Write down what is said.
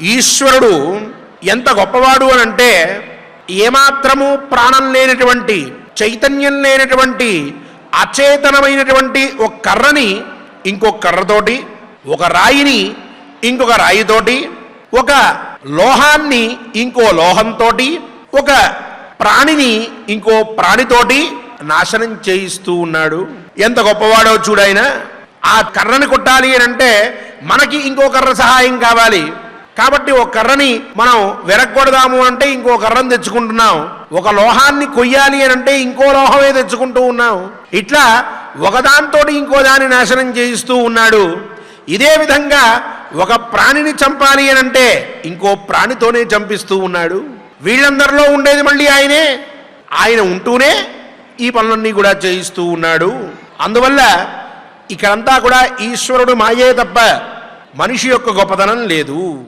ఈశ్వరుడు ఎంత గొప్పవాడు అని అంటే, ఏమాత్రము ప్రాణం లేనటువంటి, చైతన్యం లేనటువంటి, అచేతనమైనటువంటి ఒక కర్రని ఇంకొక కర్రతోటి, ఒక రాయిని ఇంకొక రాయితోటి, ఒక లోహాన్ని ఇంకో లోహంతో, ఒక ప్రాణిని ఇంకో ప్రాణితోటి నాశనం చేయిస్తూ ఉన్నాడు. ఎంత గొప్పవాడో చూడాయన. ఆ కర్రని కొట్టాలి అని అంటే మనకి ఇంకో కర్ర సహాయం కావాలి. కాబట్టి ఒక కర్రని మనం వెరగొడదాము అంటే ఇంకో కర్రను తెచ్చుకుంటున్నాం. ఒక లోహాన్ని కొయ్యాలి అని అంటే ఇంకో లోహమే తెచ్చుకుంటూ ఉన్నాం. ఇట్లా ఒకదాంతో ఇంకో దాన్ని నాశనం చేయిస్తూ ఉన్నాడు. ఇదే విధంగా ఒక ప్రాణిని చంపాలి అని అంటే ఇంకో ప్రాణితోనే చంపిస్తూ ఉన్నాడు. వీళ్ళందరిలో ఉండేది మళ్ళీ ఆయనే. ఆయన ఉంటూనే ఈ పనులన్నీ కూడా చేయిస్తూ ఉన్నాడు. అందువల్ల ఇక్కడంతా కూడా ఈశ్వరుడు మాయే తప్ప మనిషి యొక్క గొప్పతనం లేదు.